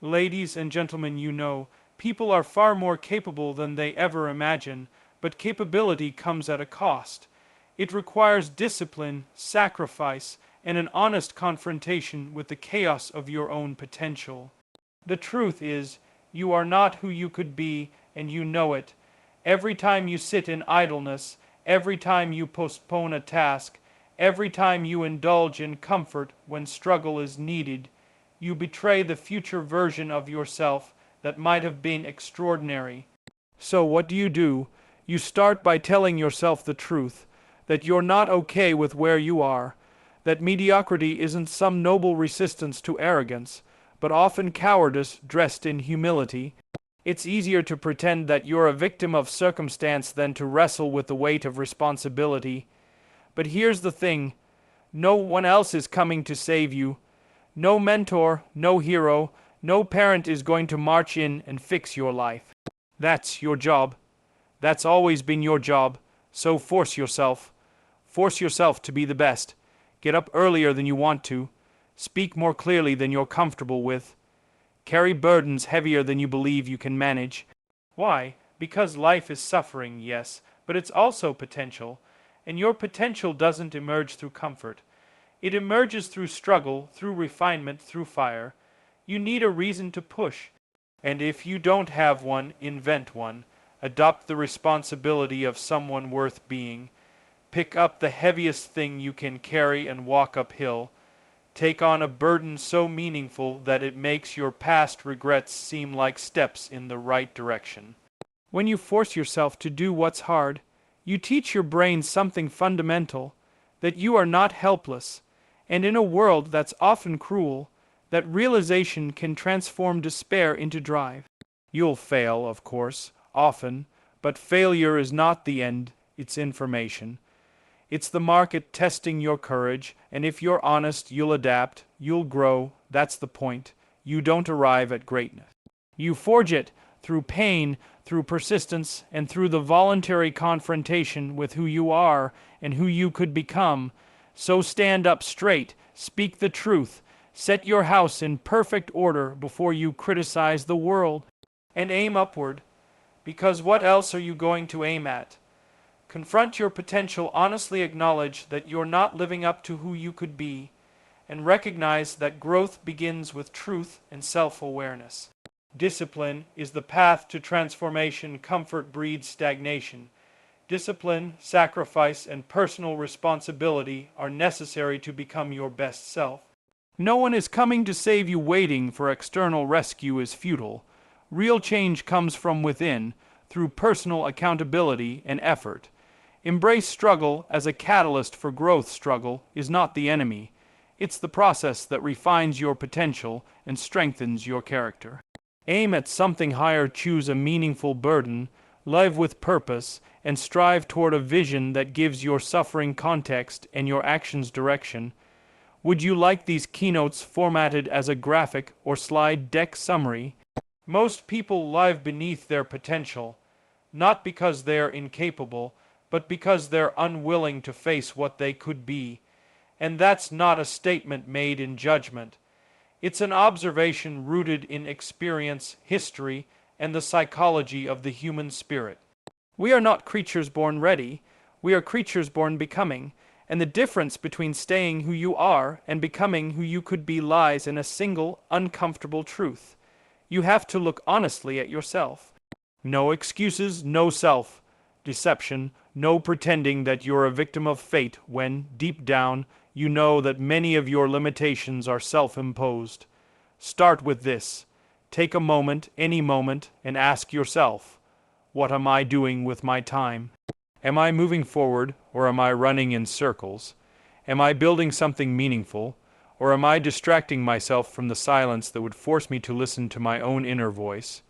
Ladies and gentlemen, people are far more capable than they ever imagine, but capability comes at a cost. It requires discipline, sacrifice, and an honest confrontation with the chaos of your own potential. The truth is, you are not who you could be, and you know it. Every time you sit in idleness, every time you postpone a task, every time you indulge in comfort when struggle is needed, you betray the future version of yourself that might have been extraordinary. So what do? You start by telling yourself the truth, that you're not okay with where you are, that mediocrity isn't some noble resistance to arrogance, but often cowardice dressed in humility. It's easier to pretend that you're a victim of circumstance than to wrestle with the weight of responsibility. But here's the thing, no one else is coming to save you. No mentor, no hero, no parent is going to march in and fix your life. That's your job. That's always been your job. So force yourself. Force yourself to be the best. Get up earlier than you want to. Speak more clearly than you're comfortable with. Carry burdens heavier than you believe you can manage. Why? Because life is suffering, yes, but it's also potential. And your potential doesn't emerge through comfort. It emerges through struggle, through refinement, through fire. You need a reason to push. And if you don't have one, invent one. Adopt the responsibility of someone worth being. Pick up the heaviest thing you can carry and walk uphill. Take on a burden so meaningful that it makes your past regrets seem like steps in the right direction. When you force yourself to do what's hard, you teach your brain something fundamental, that you are not helpless, and in a world that's often cruel, that realization can transform despair into drive. You'll fail, of course, often, but failure is not the end, it's information. It's the market testing your courage, and if you're honest, you'll adapt, you'll grow, that's the point. You don't arrive at greatness. You forge it through pain, through persistence, and through the voluntary confrontation with who you are and who you could become. So stand up straight, speak the truth, set your house in perfect order before you criticize the world, and aim upward, because what else are you going to aim at? Confront your potential, honestly acknowledge that you're not living up to who you could be, and recognize that growth begins with truth and self-awareness. Discipline is the path to transformation. Comfort breeds stagnation. Discipline, sacrifice, and personal responsibility are necessary to become your best self. No one is coming to save you. Waiting for external rescue is futile. Real change comes from within, through personal accountability and effort. Embrace struggle as a catalyst for growth. Struggle is not the enemy. It's the process that refines your potential and strengthens your character. Aim at something higher, choose a meaningful burden, live with purpose, and strive toward a vision that gives your suffering context and your actions direction. Would you like these keynotes formatted as a graphic or slide deck summary? Most people live beneath their potential, not because they're incapable, but because they're unwilling to face what they could be. And that's not a statement made in judgment. It's an observation rooted in experience, history, and the psychology of the human spirit. We are not creatures born ready, we are creatures born becoming, and the difference between staying who you are and becoming who you could be lies in a single, uncomfortable truth. You have to look honestly at yourself. No excuses, no self-deception, no pretending that you're a victim of fate when, deep down, you know that many of your limitations are self-imposed. Start with this. Take a moment, any moment, and ask yourself, what am I doing with my time? Am I moving forward, or am I running in circles? Am I building something meaningful, or am I distracting myself from the silence that would force me to listen to my own inner voice?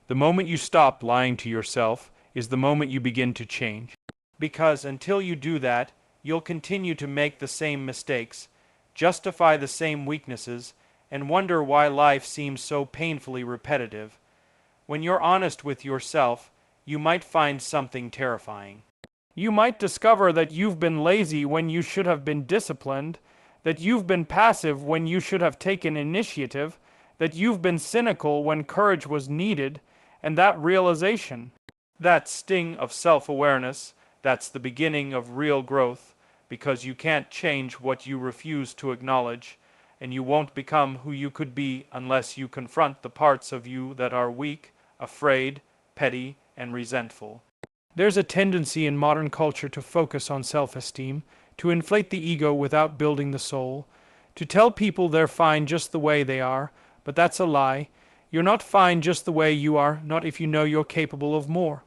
The moment you stop lying to yourself is the moment you begin to change. Because until you do that, you'll continue to make the same mistakes, justify the same weaknesses, and wonder why life seems so painfully repetitive. When you're honest with yourself, you might find something terrifying. You might discover that you've been lazy when you should have been disciplined, that you've been passive when you should have taken initiative, that you've been cynical when courage was needed, and that realization, that sting of self-awareness, that's the beginning of real growth, because you can't change what you refuse to acknowledge, and you won't become who you could be unless you confront the parts of you that are weak, afraid, petty, and resentful. There's a tendency in modern culture to focus on self-esteem, to inflate the ego without building the soul, to tell people they're fine just the way they are, but that's a lie. You're not fine just the way you are, not if you know you're capable of more.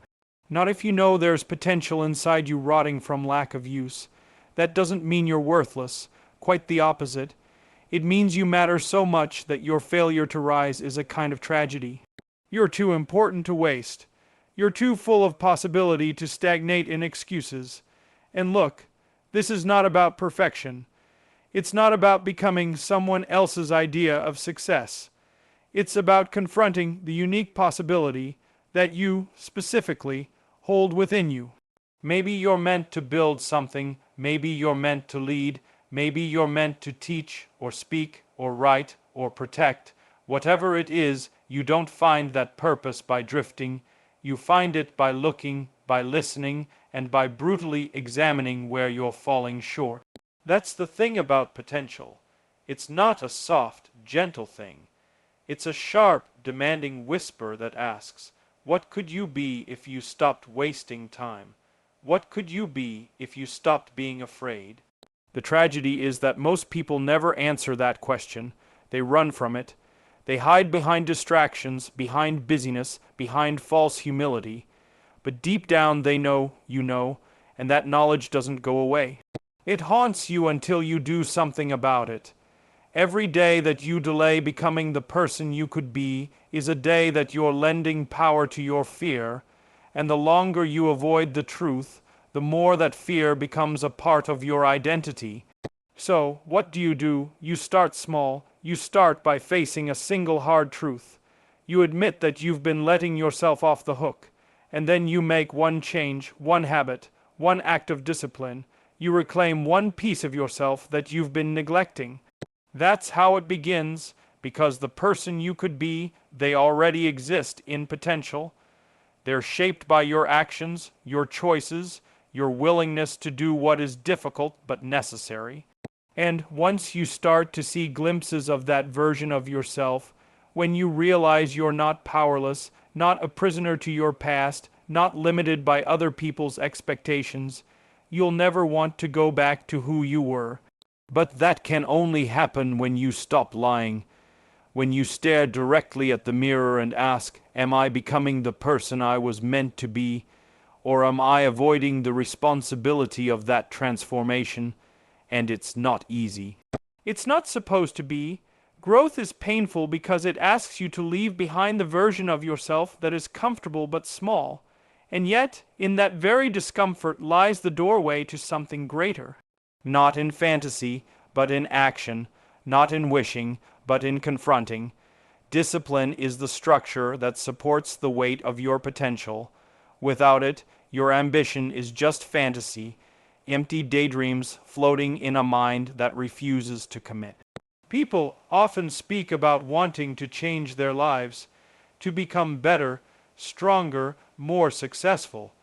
Not if you know there's potential inside you rotting from lack of use. That doesn't mean you're worthless, quite the opposite. It means you matter so much that your failure to rise is a kind of tragedy. You're too important to waste. You're too full of possibility to stagnate in excuses. And look, this is not about perfection. It's not about becoming someone else's idea of success. It's about confronting the unique possibility that you, specifically, hold within you. Maybe you're meant to build something, maybe you're meant to lead, maybe you're meant to teach or speak or write or protect. Whatever it is, you don't find that purpose by drifting. You find it by looking, by listening, and by brutally examining where you're falling short. That's the thing about potential. It's not a soft, gentle thing. It's a sharp, demanding whisper that asks, what could you be if you stopped wasting time? What could you be if you stopped being afraid? The tragedy is that most people never answer that question. They run from it. They hide behind distractions, behind busyness, behind false humility. But deep down they know you know, and that knowledge doesn't go away. It haunts you until you do something about it. Every day that you delay becoming the person you could be is a day that you're lending power to your fear, and the longer you avoid the truth, the more that fear becomes a part of your identity. So, what do? You start small. You start by facing a single hard truth. You admit that you've been letting yourself off the hook, and then you make one change, one habit, one act of discipline. You reclaim one piece of yourself that you've been neglecting. That's how it begins, because the person you could be, they already exist in potential. They're shaped by your actions, your choices, your willingness to do what is difficult but necessary. And once you start to see glimpses of that version of yourself, when you realize you're not powerless, not a prisoner to your past, not limited by other people's expectations, you'll never want to go back to who you were. But that can only happen when you stop lying, when you stare directly at the mirror and ask, am I becoming the person I was meant to be, or am I avoiding the responsibility of that transformation? And it's not easy. It's not supposed to be. Growth is painful because it asks you to leave behind the version of yourself that is comfortable but small. And yet, in that very discomfort lies the doorway to something greater. Not in fantasy, but in action. Not in wishing, but in confronting. Discipline is the structure that supports the weight of your potential. Without it, your ambition is just fantasy, empty daydreams floating in a mind that refuses to commit. People often speak about wanting to change their lives, to become better, stronger, more successful.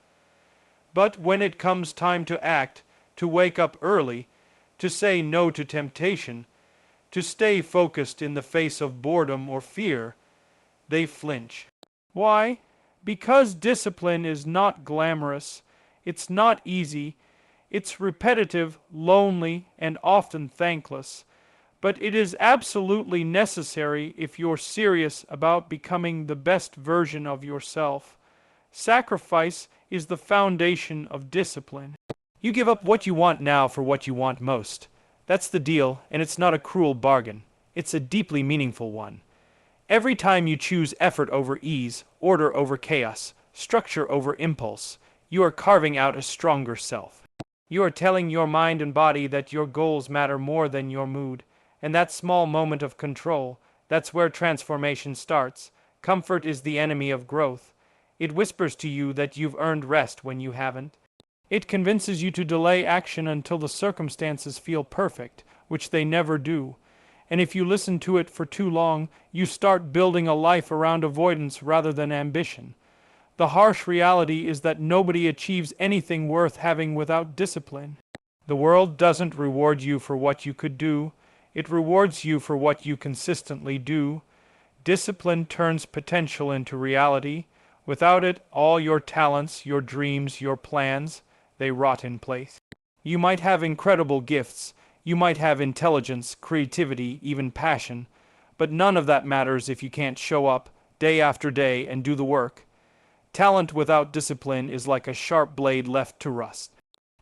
But when it comes time to act, to wake up early, to say no to temptation, to stay focused in the face of boredom or fear, they flinch. Why? Because discipline is not glamorous, it's not easy, it's repetitive, lonely, and often thankless. But it is absolutely necessary if you're serious about becoming the best version of yourself. Sacrifice is the foundation of discipline. You give up what you want now for what you want most. That's the deal, and it's not a cruel bargain. It's a deeply meaningful one. Every time you choose effort over ease, order over chaos, structure over impulse, you are carving out a stronger self. You are telling your mind and body that your goals matter more than your mood, and that small moment of control, that's where transformation starts. Comfort is the enemy of growth. It whispers to you that you've earned rest when you haven't. It convinces you to delay action until the circumstances feel perfect, which they never do. And if you listen to it for too long, you start building a life around avoidance rather than ambition. The harsh reality is that nobody achieves anything worth having without discipline. The world doesn't reward you for what you could do. It rewards you for what you consistently do. Discipline turns potential into reality. Without it, all your talents, your dreams, your plans, they rot in place. You might have incredible gifts. You might have intelligence, creativity, even passion. But none of that matters if you can't show up day after day and do the work. Talent without discipline is like a sharp blade left to rust.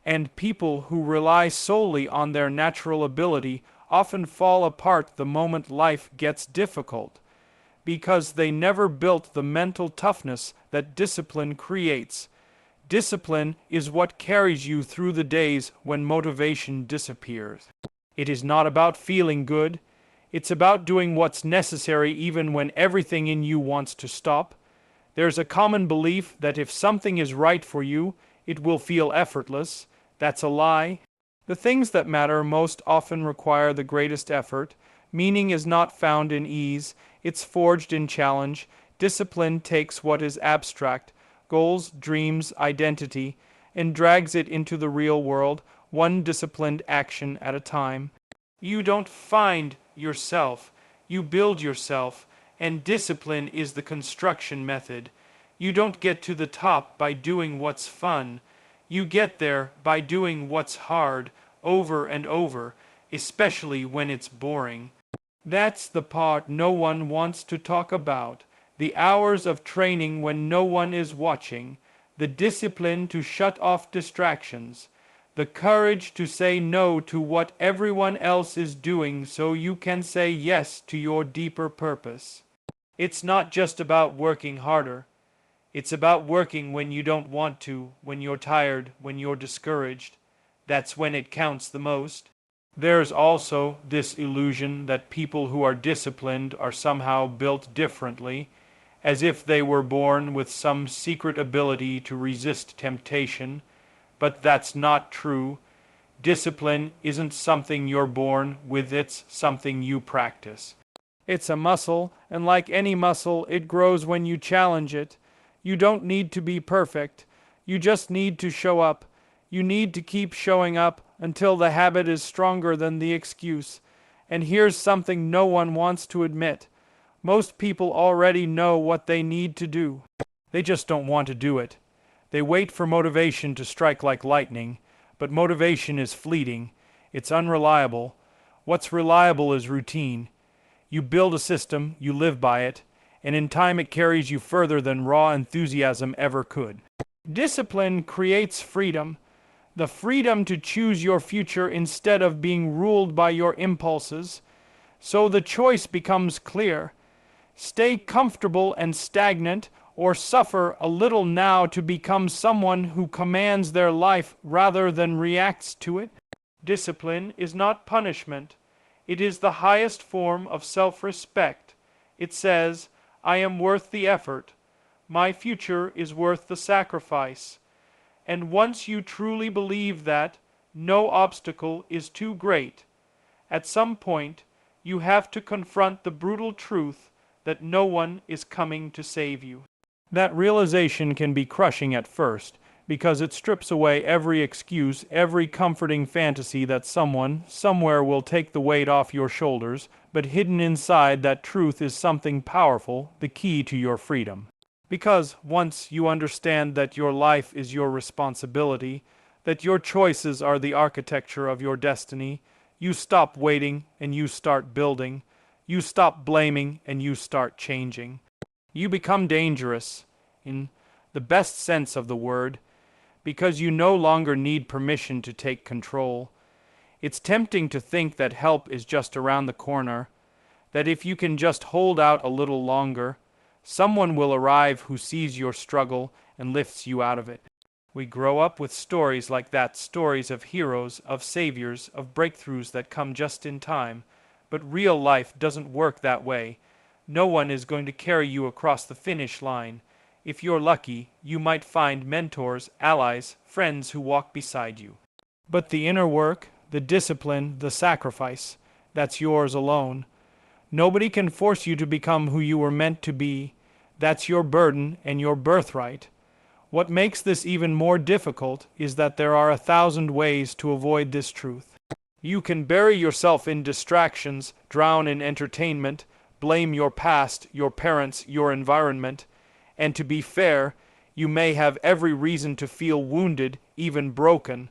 And people who rely solely on their natural ability often fall apart the moment life gets difficult, because they never built the mental toughness that discipline creates. Discipline is what carries you through the days when motivation disappears. It is not about feeling good. It's about doing what's necessary even when everything in you wants to stop. There's a common belief that if something is right for you, it will feel effortless. That's a lie. The things that matter most often require the greatest effort. Meaning is not found in ease, it's forged in challenge. Discipline takes what is abstract, goals, dreams, identity, and drags it into the real world, one disciplined action at a time. You don't find yourself, you build yourself, and discipline is the construction method. You don't get to the top by doing what's fun. You get there by doing what's hard, over and over, especially when it's boring. That's the part no one wants to talk about. The hours of training when no one is watching. The discipline to shut off distractions. The courage to say no to what everyone else is doing so you can say yes to your deeper purpose. It's not just about working harder. It's about working when you don't want to, when you're tired, when you're discouraged. That's when it counts the most. There's also this illusion that people who are disciplined are somehow built differently, as if they were born with some secret ability to resist temptation. But that's not true. Discipline isn't something you're born with, it's something you practice. It's a muscle, and like any muscle, it grows when you challenge it. You don't need to be perfect. You just need to show up. You need to keep showing up until the habit is stronger than the excuse. And here's something no one wants to admit. Most people already know what they need to do. They just don't want to do it. They wait for motivation to strike like lightning, but motivation is fleeting. It's unreliable. What's reliable is routine. You build a system, you live by it, and in time it carries you further than raw enthusiasm ever could. Discipline creates freedom. The freedom to choose your future instead of being ruled by your impulses. So the choice becomes clear. Stay comfortable and stagnant, or suffer a little now to become someone who commands their life rather than reacts to it. Discipline is not punishment. It is the highest form of self-respect. It says, I am worth the effort. My future is worth the sacrifice. And once you truly believe that, no obstacle is too great. At some point, you have to confront the brutal truth that no one is coming to save you. That realization can be crushing at first, because it strips away every excuse, every comforting fantasy that someone, somewhere will take the weight off your shoulders, but hidden inside that truth is something powerful, the key to your freedom. Because once you understand that your life is your responsibility, that your choices are the architecture of your destiny, you stop waiting and you start building. You stop blaming and you start changing. You become dangerous, in the best sense of the word, because you no longer need permission to take control. It's tempting to think that help is just around the corner, that if you can just hold out a little longer, someone will arrive who sees your struggle and lifts you out of it. We grow up with stories like that, stories of heroes, of saviors, of breakthroughs that come just in time. But real life doesn't work that way. No one is going to carry you across the finish line. If you're lucky, you might find mentors, allies, friends who walk beside you. But the inner work, the discipline, the sacrifice, That's yours alone. Nobody can force you to become who you were meant to be. That's your burden and your birthright. What makes this even more difficult is that there are 1,000 ways to avoid this truth. You can bury yourself in distractions, drown in entertainment, blame your past, your parents, your environment, and to be fair, you may have every reason to feel wounded, even broken.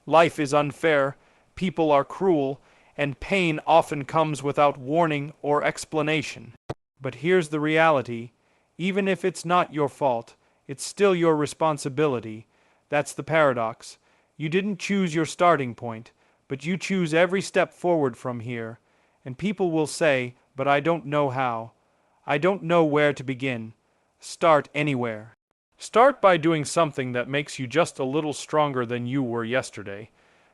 Life is unfair, people are cruel, and pain often comes without warning or explanation. But here's the reality. Even if it's not your fault, it's still your responsibility. That's the paradox. You didn't choose your starting point, but you choose every step forward from here. And people will say, but I don't know how. I don't know where to begin. Start anywhere. Start by doing something that makes you just a little stronger than you were yesterday.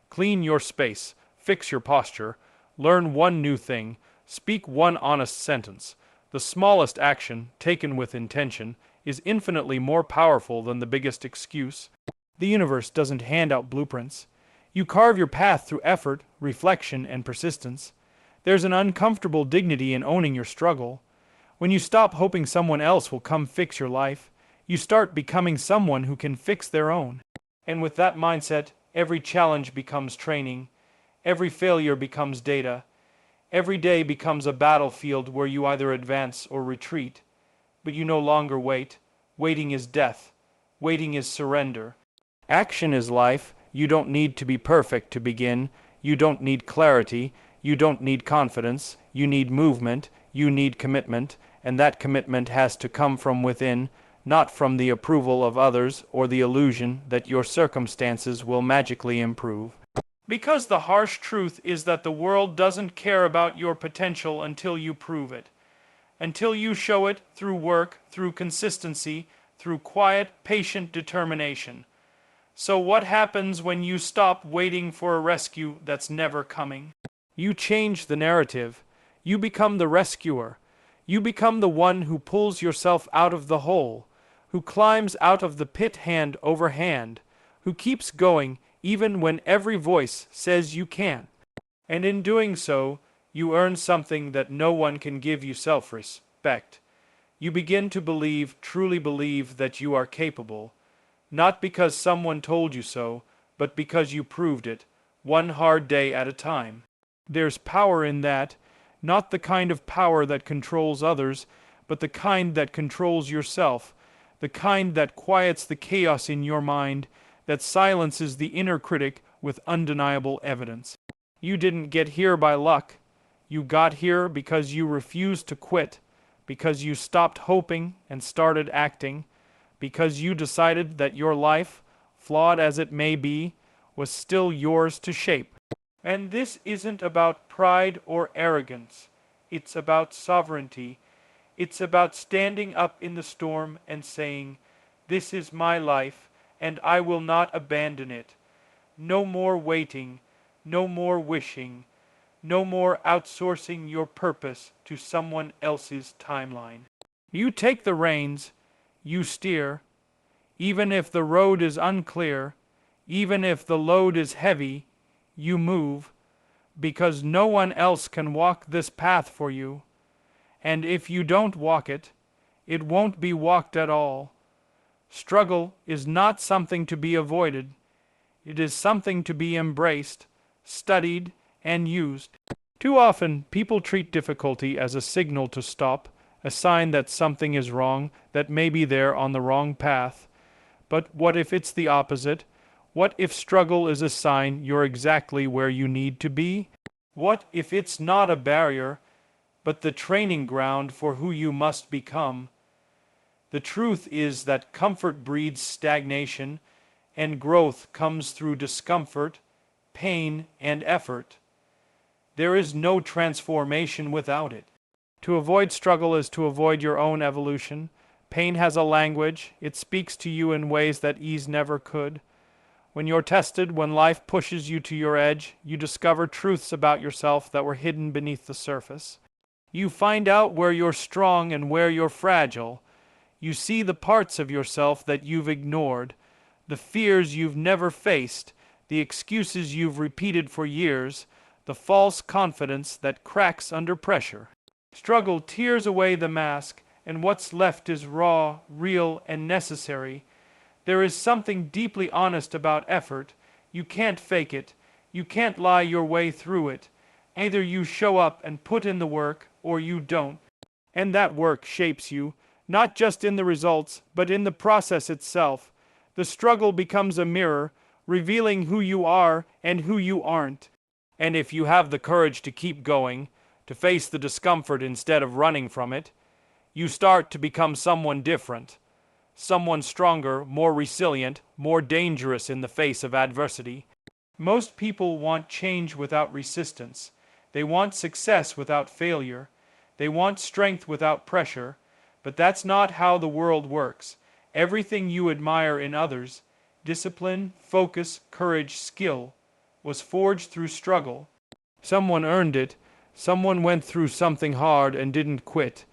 Clean your space, fix your posture, learn one new thing, speak one honest sentence. The smallest action, taken with intention, is infinitely more powerful than the biggest excuse. The universe doesn't hand out blueprints. You carve your path through effort, reflection, and persistence. There's an uncomfortable dignity in owning your struggle. When you stop hoping someone else will come fix your life, you start becoming someone who can fix their own. And with that mindset, every challenge becomes training. Every failure becomes data. Every day becomes a battlefield where you either advance or retreat. But you no longer wait. Waiting is death. Waiting is surrender. Action is life. You don't need to be perfect to begin. You don't need clarity. You don't need confidence. You need movement. You need commitment. And that commitment has to come from within, not from the approval of others or the illusion that your circumstances will magically improve. Because the harsh truth is that the world doesn't care about your potential until you prove it. Until you show it through work, through consistency, through quiet, patient determination. So what happens when you stop waiting for a rescue that's never coming? You change the narrative. You become the rescuer. You become the one who pulls yourself out of the hole, who climbs out of the pit hand over hand, who keeps going even when every voice says you can't. And in doing so, you earn something that no one can give you: self-respect. You begin to believe, truly believe, that you are capable, not because someone told you so, but because you proved it, one hard day at a time. There's power in that, not the kind of power that controls others, but the kind that controls yourself, the kind that quiets the chaos in your mind, that silences the inner critic with undeniable evidence. You didn't get here by luck. You got here because you refused to quit, because you stopped hoping and started acting, because you decided that your life, flawed as it may be, was still yours to shape. And this isn't about pride or arrogance. It's about sovereignty. It's about standing up in the storm and saying, "This is my life, and I will not abandon it." No more waiting, no more wishing, no more outsourcing your purpose to someone else's timeline. You take the reins, you steer. Even if the road is unclear, even if the load is heavy, you move, because no one else can walk this path for you. And if you don't walk it, it won't be walked at all. Struggle is not something to be avoided. It is something to be embraced, studied, and used. Too often, people treat difficulty as a signal to stop, a sign that something is wrong, that maybe they're on the wrong path. But what if it's the opposite? What if struggle is a sign you're exactly where you need to be? What if it's not a barrier, but the training ground for who you must become? The truth is that comfort breeds stagnation, and growth comes through discomfort, pain, and effort. There is no transformation without it. To avoid struggle is to avoid your own evolution. Pain has a language. It speaks to you in ways that ease never could. When you're tested, when life pushes you to your edge, you discover truths about yourself that were hidden beneath the surface. You find out where you're strong and where you're fragile. You see the parts of yourself that you've ignored, the fears you've never faced, the excuses you've repeated for years, the false confidence that cracks under pressure. Struggle tears away the mask, and what's left is raw, real, and necessary. There is something deeply honest about effort. You can't fake it. You can't lie your way through it. Either you show up and put in the work, or you don't. And that work shapes you, not just in the results, but in the process itself. The struggle becomes a mirror, revealing who you are and who you aren't. And if you have the courage to keep going, to face the discomfort instead of running from it, you start to become someone different. Someone stronger, more resilient, more dangerous in the face of adversity. Most people want change without resistance. They want success without failure. They want strength without pressure. But that's not how the world works. Everything you admire in others, discipline, focus, courage, skill, was forged through struggle. Someone earned it. Someone went through something hard and didn't quit.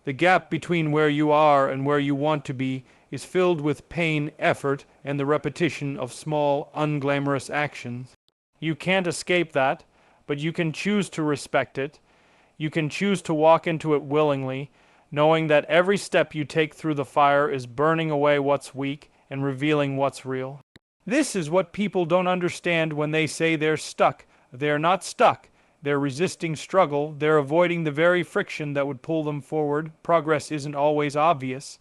The gap between where you are and where you want to be is filled with pain, effort, and the repetition of small, unglamorous actions. You can't escape that, but you can choose to respect it. You can choose to walk into it willingly, knowing that every step you take through the fire is burning away what's weak and revealing what's real. This is what people don't understand when they say they're stuck. They're not stuck. They're resisting struggle. They're avoiding the very friction that would pull them forward. Progress isn't always obvious.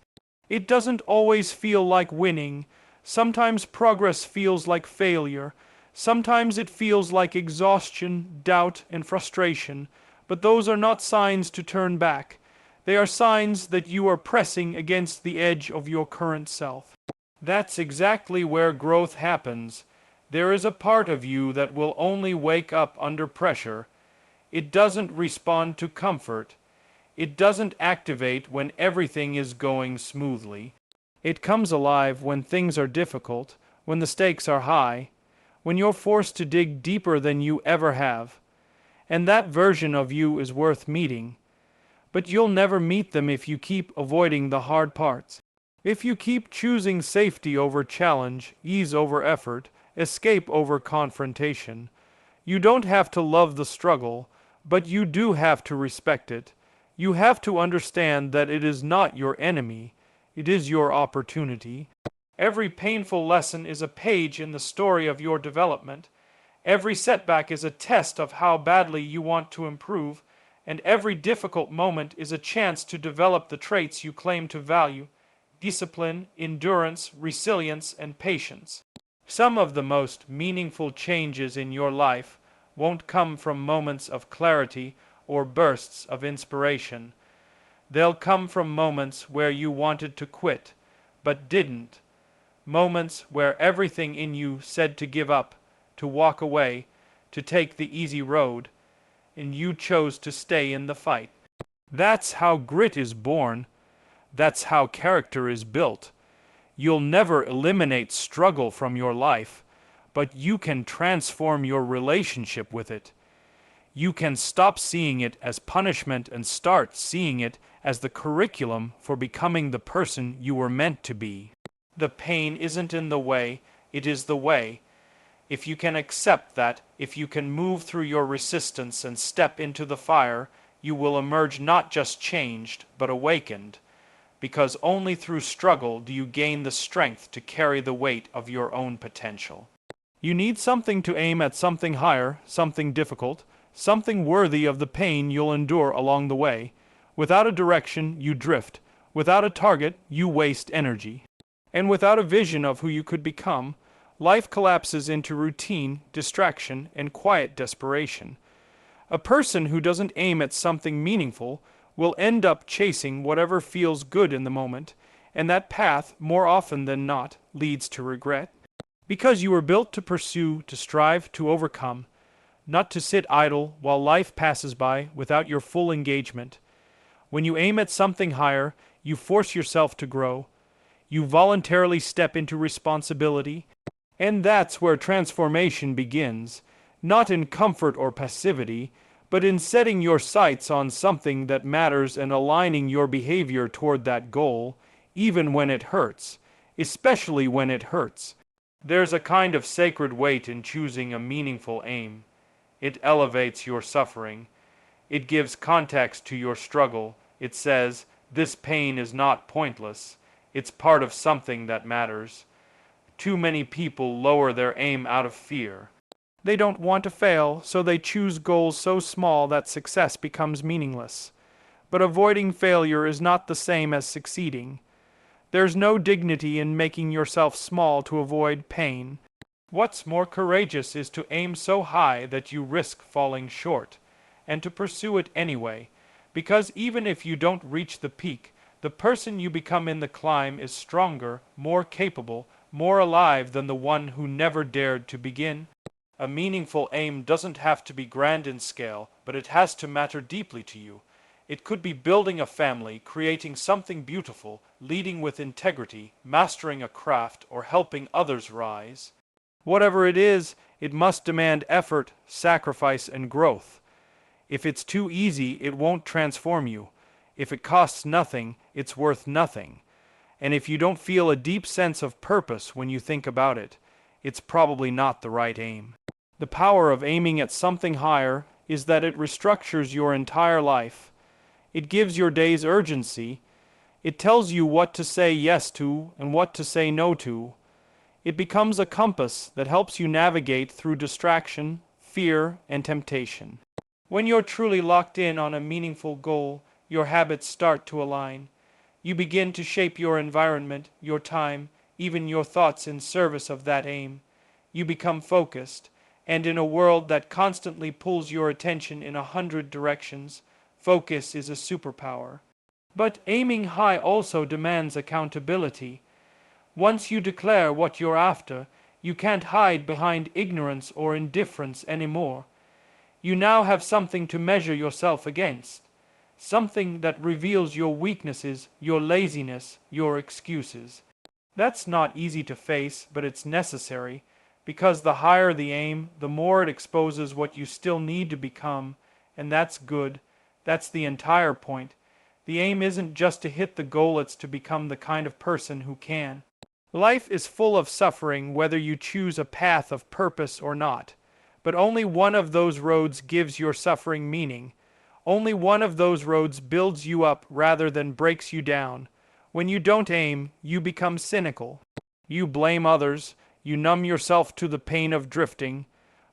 It doesn't always feel like winning. Sometimes progress feels like failure. Sometimes it feels like exhaustion, doubt, and frustration. But those are not signs to turn back. They are signs that you are pressing against the edge of your current self. That's exactly where growth happens. There is a part of you that will only wake up under pressure. It doesn't respond to comfort. It doesn't activate when everything is going smoothly. It comes alive when things are difficult, when the stakes are high, when you're forced to dig deeper than you ever have. And that version of you is worth meeting. But you'll never meet them if you keep avoiding the hard parts. If you keep choosing safety over challenge, ease over effort, escape over confrontation. You don't have to love the struggle, but you do have to respect it. You have to understand that it is not your enemy. It is your opportunity. Every painful lesson is a page in the story of your development. Every setback is a test of how badly you want to improve, and every difficult moment is a chance to develop the traits you claim to value: discipline, endurance, resilience, and patience. Some of the most meaningful changes in your life won't come from moments of clarity or bursts of inspiration. They'll come from moments where you wanted to quit, but didn't. Moments where everything in you said to give up, to walk away, to take the easy road, and you chose to stay in the fight. That's how grit is born. That's how character is built. You'll never eliminate struggle from your life, but you can transform your relationship with it. You can stop seeing it as punishment and start seeing it as the curriculum for becoming the person you were meant to be. The pain isn't in the way, it is the way. If you can accept that, if you can move through your resistance and step into the fire, you will emerge not just changed, but awakened. Because only through struggle do you gain the strength to carry the weight of your own potential. You need something to aim at, something higher, something difficult, something worthy of the pain you'll endure along the way. Without a direction, you drift. Without a target, you waste energy. And without a vision of who you could become, life collapses into routine, distraction, and quiet desperation. A person who doesn't aim at something meaningful will end up chasing whatever feels good in the moment, and that path, more often than not, leads to regret. Because you were built to pursue, to strive, to overcome, not to sit idle while life passes by without your full engagement. When you aim at something higher, you force yourself to grow. You voluntarily step into responsibility, and that's where transformation begins, not in comfort or passivity, but in setting your sights on something that matters and aligning your behavior toward that goal, even when it hurts, especially when it hurts. There's a kind of sacred weight in choosing a meaningful aim. It elevates your suffering. It gives context to your struggle. It says, this pain is not pointless. It's part of something that matters. Too many people lower their aim out of fear. They don't want to fail, so they choose goals so small that success becomes meaningless. But avoiding failure is not the same as succeeding. There's no dignity in making yourself small to avoid pain. What's more courageous is to aim so high that you risk falling short, and to pursue it anyway, because even if you don't reach the peak, the person you become in the climb is stronger, more capable, more alive than the one who never dared to begin. A meaningful aim doesn't have to be grand in scale, but it has to matter deeply to you. It could be building a family, creating something beautiful, leading with integrity, mastering a craft, or helping others rise. Whatever it is, it must demand effort, sacrifice, and growth. If it's too easy, it won't transform you. If it costs nothing, it's worth nothing. And if you don't feel a deep sense of purpose when you think about it, it's probably not the right aim. The power of aiming at something higher is that it restructures your entire life. It gives your days urgency. It tells you what to say yes to and what to say no to. It becomes a compass that helps you navigate through distraction, fear, and temptation. When you're truly locked in on a meaningful goal, your habits start to align. You begin to shape your environment, your time, even your thoughts in service of that aim. You become focused, and in a world that constantly pulls your attention in 100 directions, focus is a superpower. But aiming high also demands accountability. Once you declare what you're after, you can't hide behind ignorance or indifference anymore. You now have something to measure yourself against, something that reveals your weaknesses, your laziness, your excuses. That's not easy to face, but it's necessary, because the higher the aim, the more it exposes what you still need to become, and that's good. That's the entire point. The aim isn't just to hit the goal, it's to become the kind of person who can. Life is full of suffering whether you choose a path of purpose or not. But only one of those roads gives your suffering meaning. Only one of those roads builds you up rather than breaks you down. When you don't aim, you become cynical. You blame others, you numb yourself to the pain of drifting.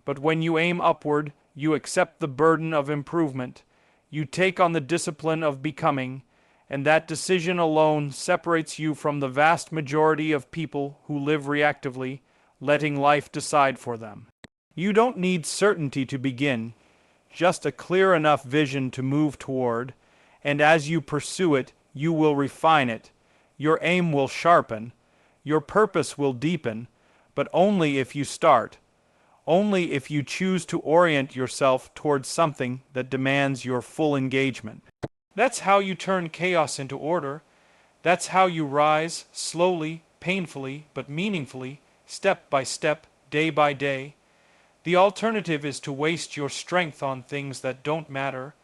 But when you aim upward, you accept the burden of improvement. You take on the discipline of becoming, and that decision alone separates you from the vast majority of people who live reactively, letting life decide for them. You don't need certainty to begin, just a clear enough vision to move toward, and as you pursue it, you will refine it. Your aim will sharpen, your purpose will deepen, but only if you start. Only if you choose to orient yourself towards something that demands your full engagement. That's how you turn chaos into order. That's how you rise, slowly, painfully, but meaningfully, step by step, day by day. The alternative is to waste your strength on things that don't matter,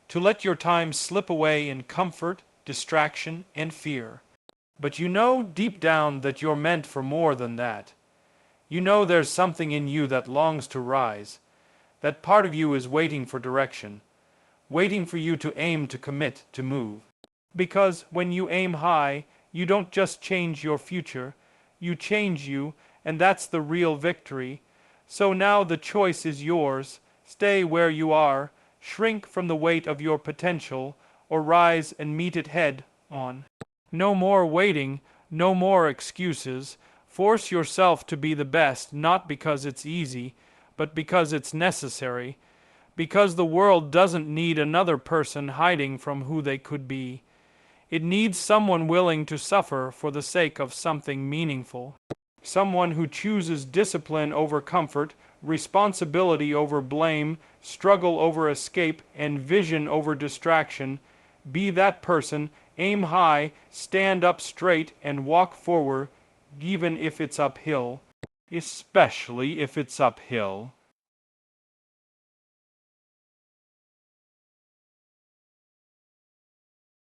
to let your time slip away in comfort, distraction, and fear. But you know deep down that you're meant for more than that. You know there's something in you that longs to rise. That part of you is waiting for direction, waiting for you to aim, to commit, to move. Because when you aim high, you don't just change your future, you change you, and that's the real victory. So now the choice is yours. Stay where you are, shrink from the weight of your potential, or rise and meet it head on. No more waiting, no more excuses. Force yourself to be the best, not because it's easy, but because it's necessary. Because the world doesn't need another person hiding from who they could be. It needs someone willing to suffer for the sake of something meaningful. Someone who chooses discipline over comfort, responsibility over blame, struggle over escape, and vision over distraction. Be that person, aim high, stand up straight, and walk forward, even if it's uphill. Especially if it's uphill.